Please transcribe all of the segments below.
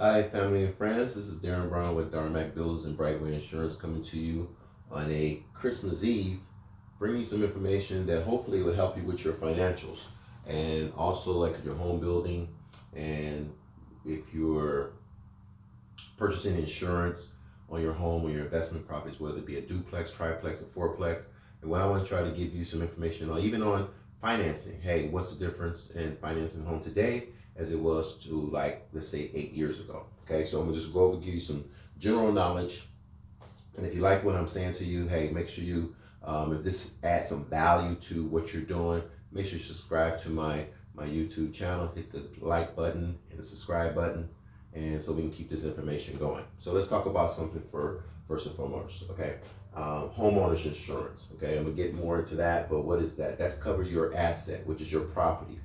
Hi, family and friends. This is Darren Brown with Darmac Builders and Brightway Insurance coming to you on a Christmas Eve, bringing some information that hopefully will help you with your financials and also like your home building. And if you're purchasing insurance on your home or your investment properties, whether it be a duplex, triplex, or fourplex, and what I want to try to give you some information on, even on financing. Hey, what's the difference in financing a home today as it was to, like, let's say 8 years ago? Okay, so I'm gonna just go over, give you some general knowledge, and if you like what I'm saying to you, hey, make sure you, if this adds some value to what you're doing, make sure you subscribe to my YouTube channel, hit the like button and the subscribe button, and so we can keep this information going. So let's talk about something for first and foremost, okay? Homeowners insurance, okay? I'm gonna get more into that, but what is that? That's cover your asset, which is your property.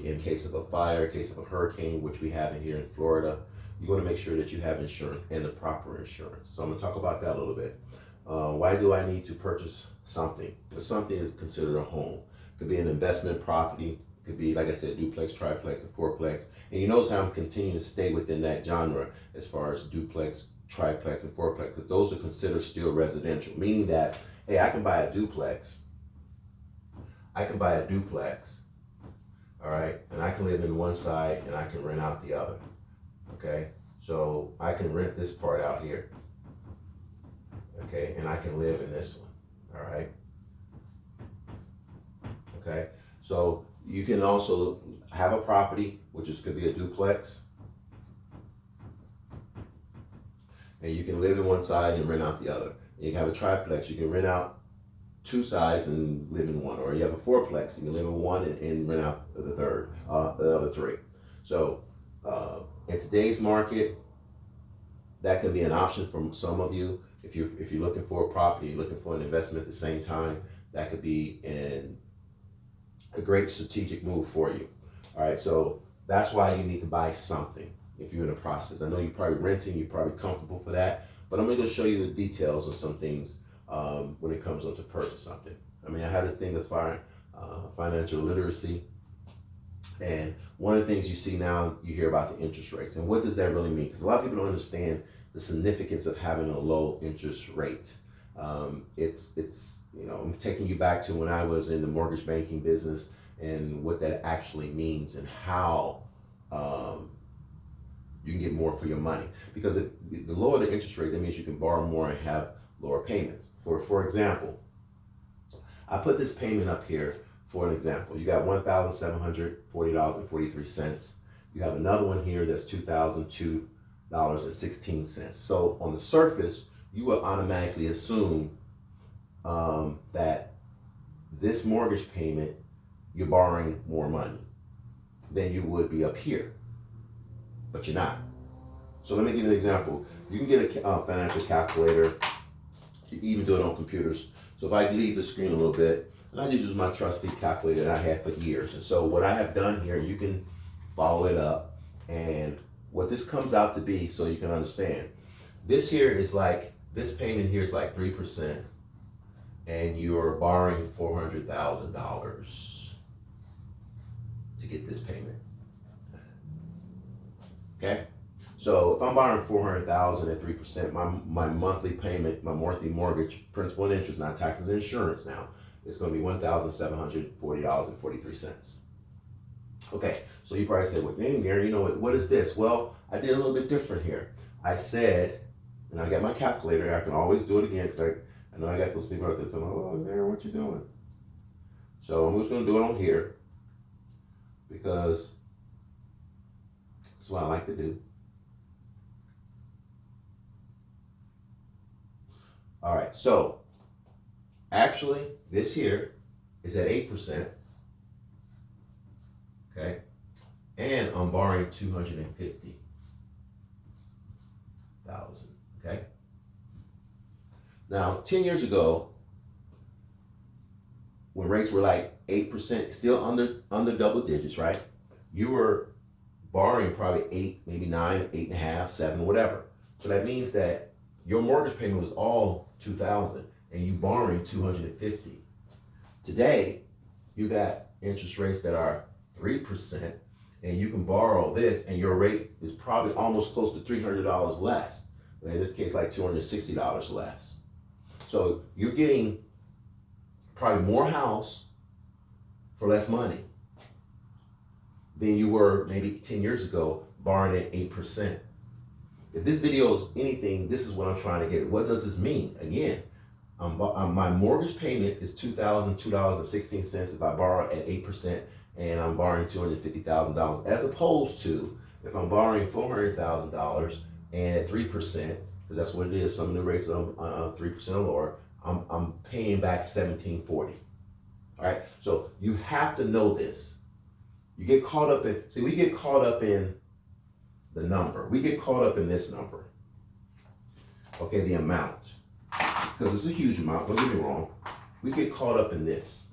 In case of a fire, in case of a hurricane, which we have in here in Florida, you want to make sure that you have insurance and the proper insurance. So I'm gonna talk about that a little bit. Why do I need to purchase something? Because something is considered a home. It could be an investment property. It could be, like I said, duplex, triplex, and fourplex. And you notice how I'm continuing to stay within that genre as far as duplex, triplex, and fourplex, because those are considered still residential, meaning that, hey, I can buy a duplex. All right, and I can live in one side and I can rent out the other. Okay, so I can rent this part out here. Okay, and I can live in this one. All right. Okay, so you can also have a property, which is could be a duplex, and you can live in one side and rent out the other. You can have a triplex. You can rent out two sides and live in one, or you have a fourplex. You can live in one and rent out the other three. So in today's market, that can be an option for some of you. If you're looking for a property, you're looking for an investment at the same time, that could be a great strategic move for you. All right, so that's why you need to buy something if you're in the process. I know you're probably renting, you're probably comfortable for that, but I'm going to show you the details of some things when it comes on to purchase something. I mean, I had this thing as far financial literacy, and one of the things you see now, you hear about the interest rates, and what does that really mean? Because a lot of people don't understand the significance of having a low interest rate. It's I'm taking you back to when I was in the mortgage banking business and what that actually means and how you can get more for your money. Because if the lower the interest rate, that means you can borrow more and have lower payments. For example, I put this payment up here for an example. You got $1,740.43. You have another one here that's $2,002.16. So on the surface, you will automatically assume that this mortgage payment, you're borrowing more money than you would be up here, but you're not. So let me give you an example. You can get a financial calculator. You can even do it on computers. So if I leave the screen a little bit, and I just use my trusty calculator that I had for years. And so what I have done here, you can follow it up. And what this comes out to be, so you can understand, this here is like, this payment here is like 3%, and you're borrowing $400,000 to get this payment. Okay? So if I'm borrowing $400,000 at 3%, my monthly payment, my monthly mortgage, principal and interest, not taxes and insurance now, it's going to be $1,740.43. Okay, so you probably said, well, dang, Gary, what is this? Well, I did a little bit different here. I said, and I got my calculator, I can always do it again, because I know I got those people out there telling me, oh, Gary, what you doing? So I'm just going to do it on here, because that's what I like to do. All right, so actually this here is at 8%, okay? And I'm borrowing $250,000, okay? Now, 10 years ago, when rates were like 8%, still under double digits, right? You were borrowing probably 8, maybe 9, 8.5, 7, whatever. So that means that your mortgage payment was all $2,000 and you borrowing $250. Today, you got interest rates that are 3%, and you can borrow this, and your rate is probably almost close to $300 less. In this case, like $260 less. So you're getting probably more house for less money than you were maybe 10 years ago borrowing at 8%. If this video is anything, this is what I'm trying to get. What does this mean? Again, my mortgage payment is $2,002.16 if I borrow at 8%, and I'm borrowing $250,000, as opposed to if I'm borrowing $400,000 and at 3%, because that's what it is. Some of the rates are 3% or lower. I'm paying back $1,740. All right. So you have to know this. You get caught up in. See, we get caught up in the number. We get caught up in this number. Okay, the amount, because it's a huge amount. Don't get me wrong. We get caught up in this.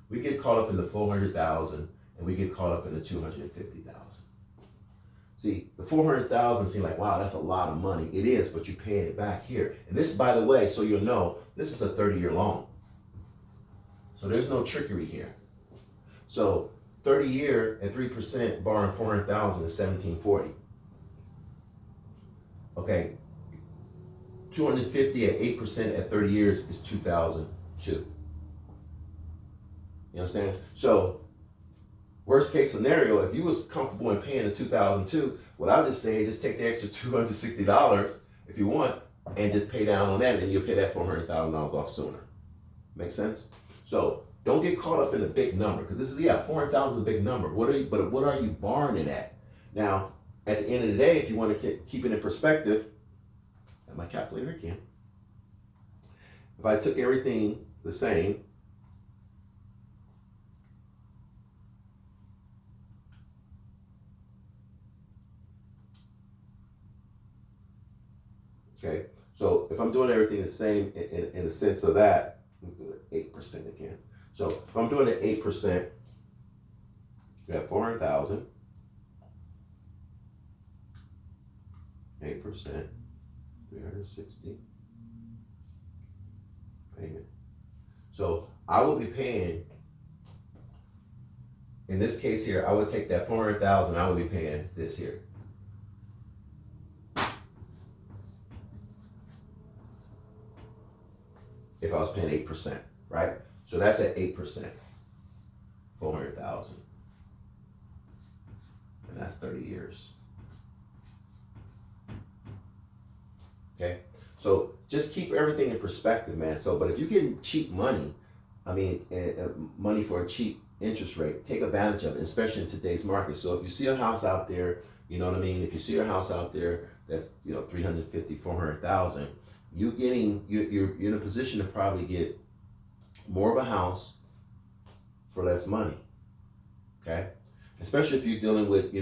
We get caught up in the 400,000, and we get caught up in the 250,000. See, the 400,000 seem like, wow, that's a lot of money. It is, but you're paying it back here. And this, by the way, so you'll know, this is a 30-year loan. So there's no trickery here. So 30-year at 3%, borrowing 400,000 is 1,740. Okay, 250 at 8% at 30 years is 2,002. You understand? So worst case scenario, if you was comfortable in paying the 2,002, what I would just say, just take the extra $260 if you want, and just pay down on that, and you'll pay that $400,000 off sooner. Make sense? So don't get caught up in a big number, because this is, 400,000 is a big number. But what are you borrowing it at? Now, at the end of the day, if you want to keep it in perspective, at my calculator again, if I took everything the same, okay, so if I'm doing everything the same in the sense of that, let me do it 8% again. So if I'm doing it 8%, you have 400,000, 8%, 360 payment. So I will be paying, in this case here, I would take that 400,000, I would be paying this here. If I was paying 8%, right? So that's at 8%, 400,000. And that's 30 years. Okay? So just keep everything in perspective, man. So, but if you're getting cheap money, money for a cheap interest rate, take advantage of it, especially in today's market. So if you see a house out there, you know what I mean? If you see a house out there that's, 350, 400,000, you're in a position to probably get more of a house for less money. Okay? Especially if you're dealing with,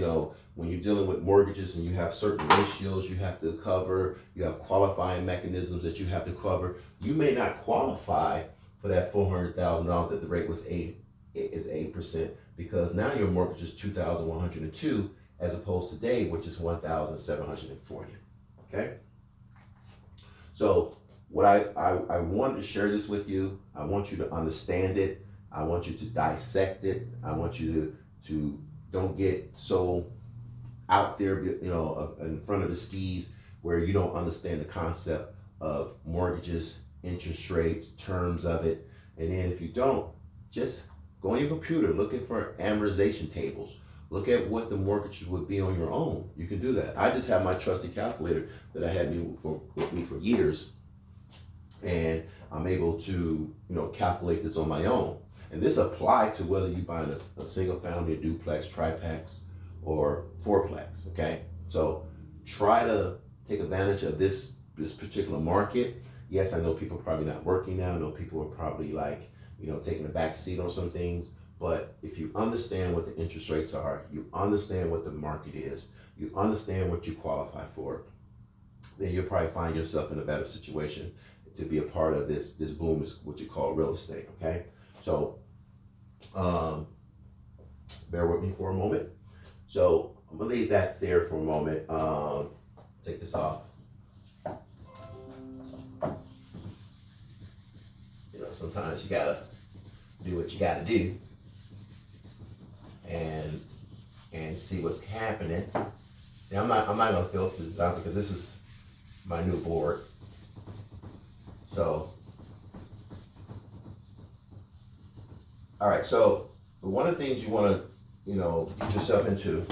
when you're dealing with mortgages and you have certain ratios you have to cover, you have qualifying mechanisms that you have to cover. You may not qualify for that $400,000 that the rate was 8%, because now your mortgage is $2,102 as opposed to today, which is $1,740. Okay? So what I wanted to share this with you. I want you to understand it. I want you to dissect it. I want you to don't get so out there, in front of the skis where you don't understand the concept of mortgages, interest rates, terms of it. And then if you don't, just go on your computer, looking for amortization tables. Look at what the mortgage would be on your own. You can do that. I just have my trusty calculator that I had with me for years. And I'm able to, calculate this on my own. And this applies to whether you're buying a single family, a duplex, triplex, or fourplex, okay? So try to take advantage of this particular market. Yes, I know people are probably not working now. I know people are probably taking a back seat on some things. But if you understand what the interest rates are, you understand what the market is, you understand what you qualify for, then you'll probably find yourself in a better situation to be a part of this boom, is what you call real estate, okay? So bear with me for a moment. So I'm gonna leave that there for a moment. Take this off. Sometimes you gotta do what you gotta do. And and see what's happening. See, I'm not gonna filter this out because this is my new board. So, all right. So one of the things you want to, get yourself into.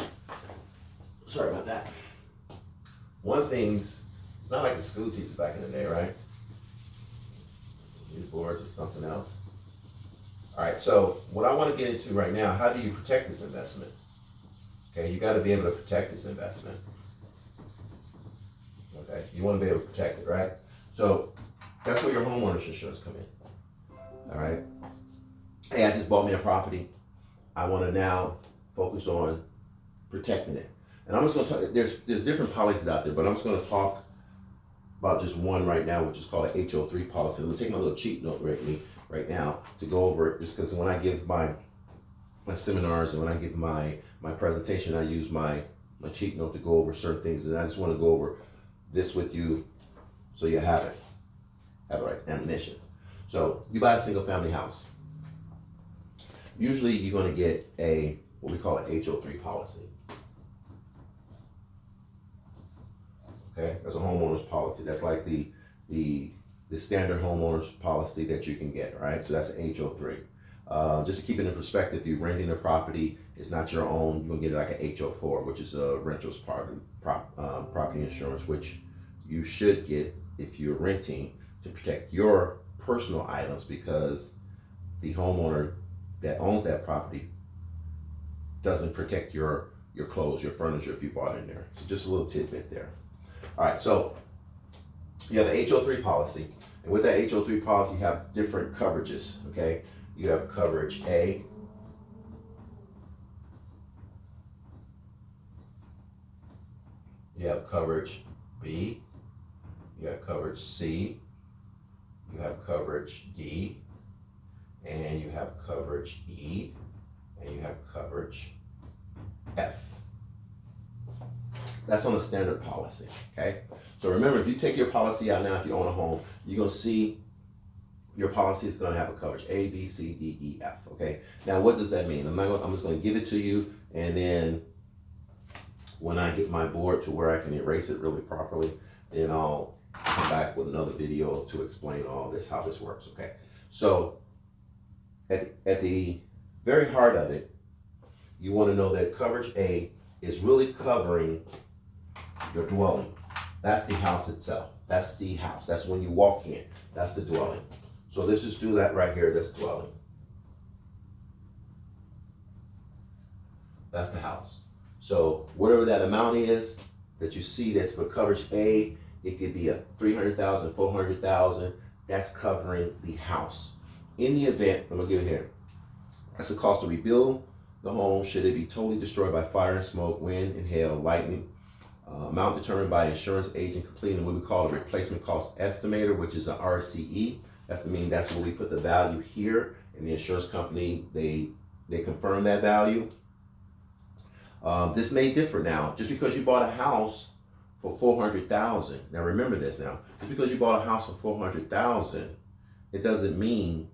Sorry about that. One of the things, not like the school teachers back in the day, right? These boards is something else. All right. So what I want to get into right now, how do you protect this investment? Okay, you got to be able to protect this investment. Okay, you want to be able to protect it, right? So that's where your homeowners insurance come in. All right. Hey, I just bought me a property. I want to now focus on protecting it. And I'm just going to talk, there's different policies out there, but I'm just going to talk about just one right now, which is called an HO3 policy. I'm going to take my little cheat note right now to go over it, just because when I give my seminars and when I give my presentation, I use my cheat note to go over certain things, and I just want to go over this with you so you have it right ammunition. So you buy a single family house. Usually you're going to get what we call an HO3 policy. Okay, that's a homeowner's policy. That's like the standard homeowner's policy that you can get, right? So that's an HO3. Just to keep it in perspective, if you're renting a property, it's not your own, you're gonna get like an HO4, which is a renter's property insurance, which you should get if you're renting to protect your personal items, because the homeowner that owns that property doesn't protect your clothes, your furniture if you bought in there. So just a little tidbit there. All right, so you have an HO3 policy, and with that HO3 policy, you have different coverages, okay? You have coverage A, you have coverage B, you have coverage C, you have coverage D, and you have coverage E, and you have coverage F. That's on a standard policy, okay? So remember, if you take your policy out now, if you own a home, you're gonna see your policy is gonna have a coverage A, B, C, D, E, F, okay? Now, what does that mean? I'm just gonna give it to you, and then when I get my board to where I can erase it really properly, then I'll come back with another video to explain all this, how this works, okay? So at the very heart of it, you wanna know that coverage A is really covering your dwelling. That's the house itself. That's the house. That's when you walk in. That's the dwelling. So let's just do that right here. That's dwelling. That's the house. So whatever that amount is that you see that's for coverage A, it could be a 300,000, 400,000. That's covering the house. In the event, I'm gonna give it here. That's the cost to rebuild the home should it be totally destroyed by fire and smoke, wind and hail, lightning. Amount determined by insurance agent completing what we call a replacement cost estimator, which is an RCE. That's where we put the value here, and the insurance company, they confirm that value. This may differ now. Just because you bought a house for $400,000, now remember this now, just because you bought a house for $400,000, it doesn't mean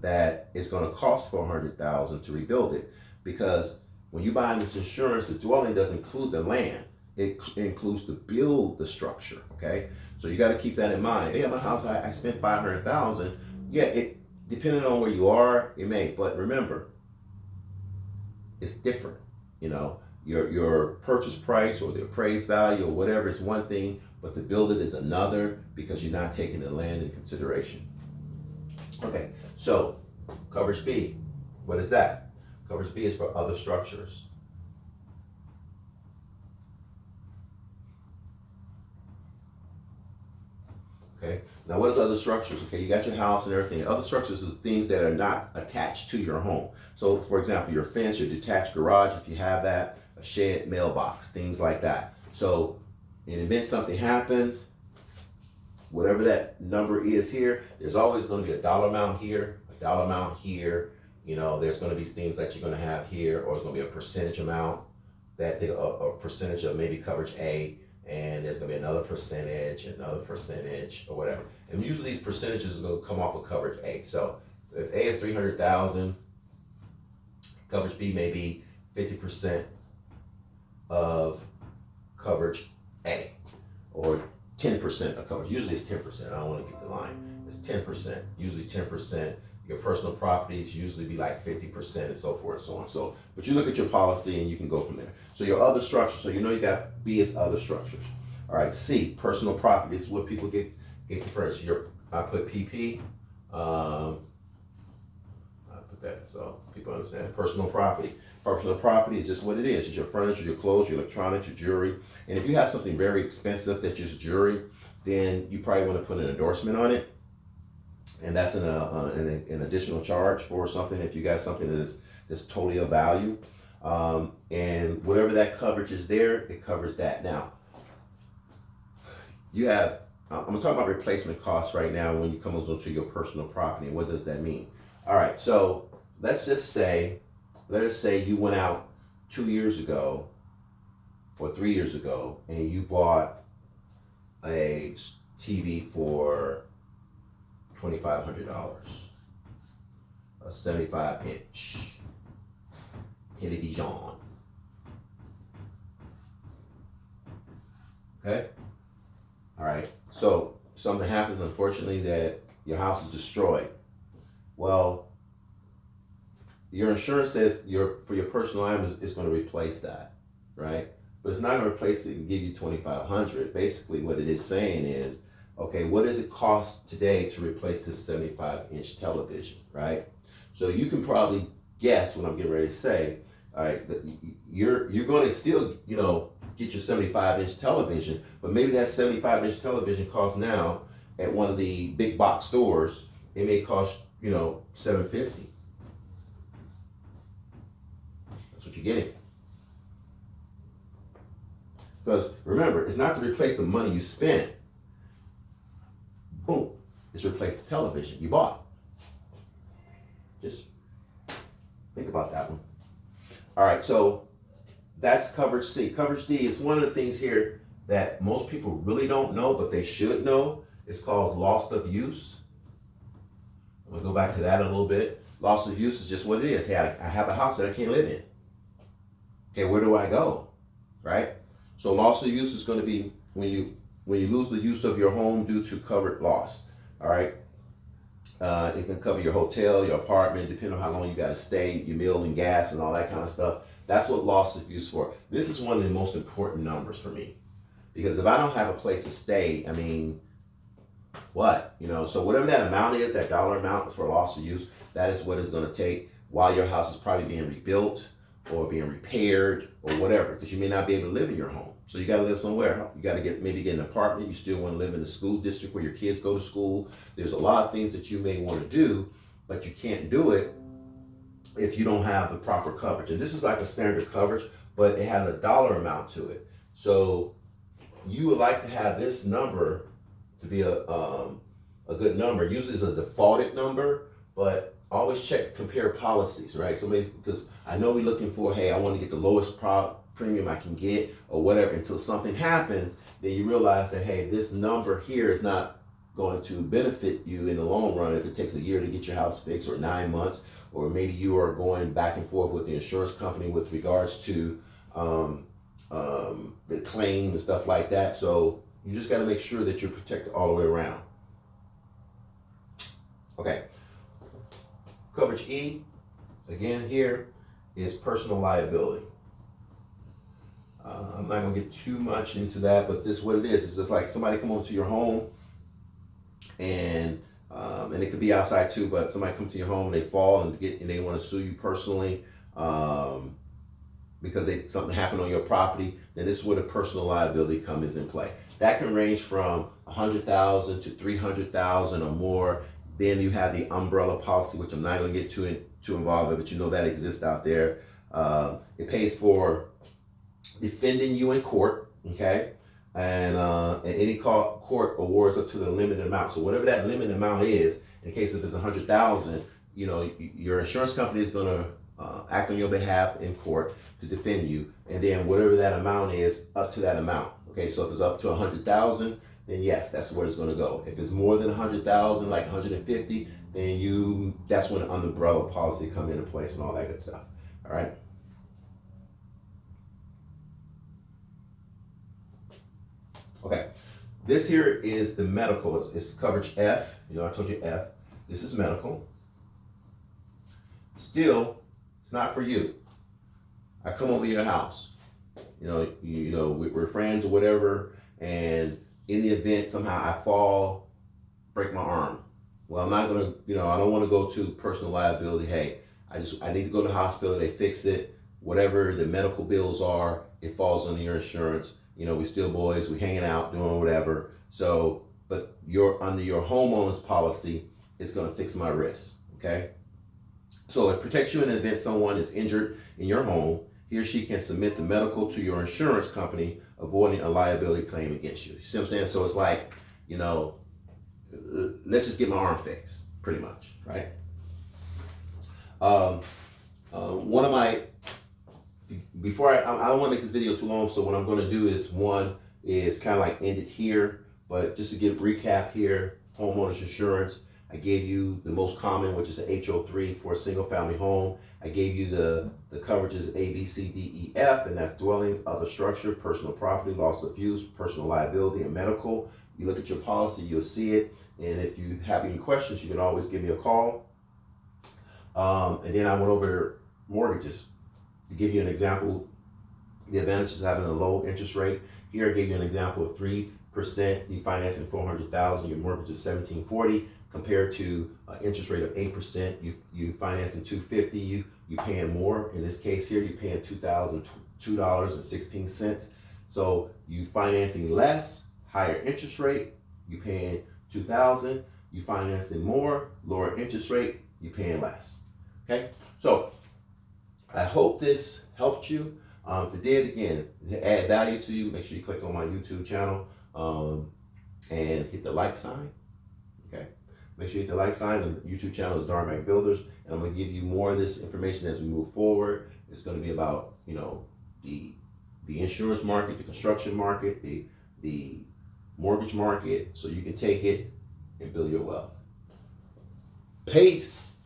that it's gonna cost $400,000 to rebuild it, because when you buy this insurance, the dwelling doesn't include the land. It includes to build the structure, okay? So you gotta keep that in mind. Hey, my house, I spent $500,000. Yeah, it depending on where you are, it may, but remember, it's different, Your purchase price or the appraised value or whatever is one thing, but to build it is another, because you're not taking the land in consideration. Okay, so coverage B, what is that? Coverage B is for other structures. Okay, now what is other structures? Okay, you got your house and everything. Other structures is things that are not attached to your home. So for example, your fence, your detached garage, if you have that, a shed, mailbox, things like that. So in the event something happens, whatever that number is here, there's always going to be a dollar amount here, a dollar amount here. There's going to be things that you're going to have here, or it's going to be a percentage amount, that a percentage of maybe coverage A, and there's going to be another percentage, or whatever. And usually these percentages are going to come off of coverage A. So if A is 300,000, coverage B may be 50%, of coverage A, or 10% of coverage. Usually it's 10%. I don't want to get the line. It's 10%. Usually 10%. Your personal properties usually be like 50% and so forth and so on. So, but you look at your policy and you can go from there. So your other structures, so you know you got B is other structures. All right, C, personal property. This is what people get first. I put PP. I put that so people understand. Personal property. Personal property is just what it is. It's your furniture, your clothes, your electronics, your jewelry. And if you have something very expensive that's just jewelry, then you probably want to put an endorsement on it. And that's an additional charge for something if you got something that's totally of value. And whatever that coverage is there, it covers that. Now, you have, I'm gonna talk about replacement costs right now when you come onto your personal property. And what does that mean? All right, so let's say you went out 2 years ago or 3 years ago and you bought a TV for $2,500, a 75-inch television. Okay? All right. So something happens, unfortunately, that your house is destroyed. Well, your insurance says for your personal items it's going to replace that, right? But it's not going to replace it and give you $2,500. Basically, what it is saying is, okay, what does it cost today to replace this 75-inch television, right? So you can probably guess what I'm getting ready to say. All right, that you're going to still, get your 75-inch television, but maybe that 75-inch television costs now at one of the big box stores, it may cost, $750. That's what you're getting. Because remember, it's not to replace the money you spent. Boom, it's replace the television you bought. Just think about that one. All right, so that's coverage C. Coverage D is one of the things here that most people really don't know, but they should know. It's called loss of use. I'm gonna go back to that a little bit. Loss of use is just what it is. Hey, I have a house that I can't live in. Okay, where do I go? Right? So loss of use is gonna be when you lose the use of your home due to covered loss. All right. It can cover your hotel, your apartment, depending on how long you got to stay, your meal and gas and all that kind of stuff. That's what loss of use for. This is one of the most important numbers for me, because if I don't have a place to stay, I mean, what? So whatever that amount is, that dollar amount for loss of use, that is what it's going to take while your house is probably being rebuilt or being repaired or whatever, because you may not be able to live in your home. So you got to live somewhere. You got to maybe get an apartment. You still want to live in the school district where your kids go to school. There's a lot of things that you may want to do, but you can't do it if you don't have the proper coverage. And this is like a standard coverage, but it has a dollar amount to it. So you would like to have this number to be a good number. Usually it's a defaulted number, but always compare policies, right? So because I know we're looking for, hey, I want to get the lowest premium I can get or whatever, until something happens, then you realize that, hey, this number here is not going to benefit you in the long run if it takes a year to get your house fixed, or 9 months, or maybe you are going back and forth with the insurance company with regards to the claim and stuff like that. So you just got to make sure that you're protected all the way around. Okay. Coverage E, again here, is personal liability. I'm not going to get too much into that, but this is what it is. It's just like somebody come over to your home, and it could be outside too, but somebody comes to your home and they fall and they want to sue you personally because something happened on your property. Then this is where the personal liability comes in play. That can range from $100,000 to $300,000 or more. Then you have the umbrella policy, which I'm not going to get too involved in, but you know that exists out there. It pays for defending you in court, okay? And any court awards up to the limited amount. So whatever that limited amount is, in case if it's $100,000, your insurance company is going to act on your behalf in court to defend you, and then whatever that amount is, up to that amount. Okay, so if it's up to $100,000, then yes, that's where it's going to go. If it's more than $100,000, like 150, then that's when the umbrella policy come into place and all that good stuff. All right. This here is the medical. It's coverage F. You know, I told you F. This is medical. Still, it's not for you. I come over to your house. We're friends or whatever, and in the event somehow I fall, break my arm. Well, I'm not gonna, I don't want to go to personal liability. Hey, I need to go to the hospital. They fix it. Whatever the medical bills are, it falls under your insurance. We still boys. We hanging out, doing whatever. So, but under your homeowners policy, it's gonna fix my wrist. Okay. So it protects you in the event someone is injured in your home. He or she can submit the medical to your insurance company, avoiding a liability claim against you. You see what I'm saying? So it's like, let's just get my arm fixed, pretty much, right? One of my, before I don't want to make this video too long, so what I'm going to do is kind of like end it here, but just to give a recap here, homeowners insurance. I gave you the most common, which is an HO3 for a single family home. I gave you the coverages A, B, C, D, E, F, and that's dwelling, other structure, personal property, loss of use, personal liability, and medical. You look at your policy, you'll see it. And if you have any questions, you can always give me a call. And then I went over mortgages. To give you an example, the advantages of having a low interest rate. Here I gave you an example of 3%, you financing $400,000, your mortgage is $1,740. Compared to an interest rate of 8%, you financing $250, you paying more. In this case here, you're paying $2,002.16. So you financing less, higher interest rate, you paying $2,000. You financing more, lower interest rate, you paying less. Okay, so I hope this helped you. If it did, again, add value to you, make sure you click on my YouTube channel and hit the like sign. Okay. Make sure you hit the like sign. The YouTube channel is Darmac Builders, and I'm going to give you more of this information as we move forward. It's going to be about, the insurance market, the construction market, the mortgage market, so you can take it and build your wealth. Peace.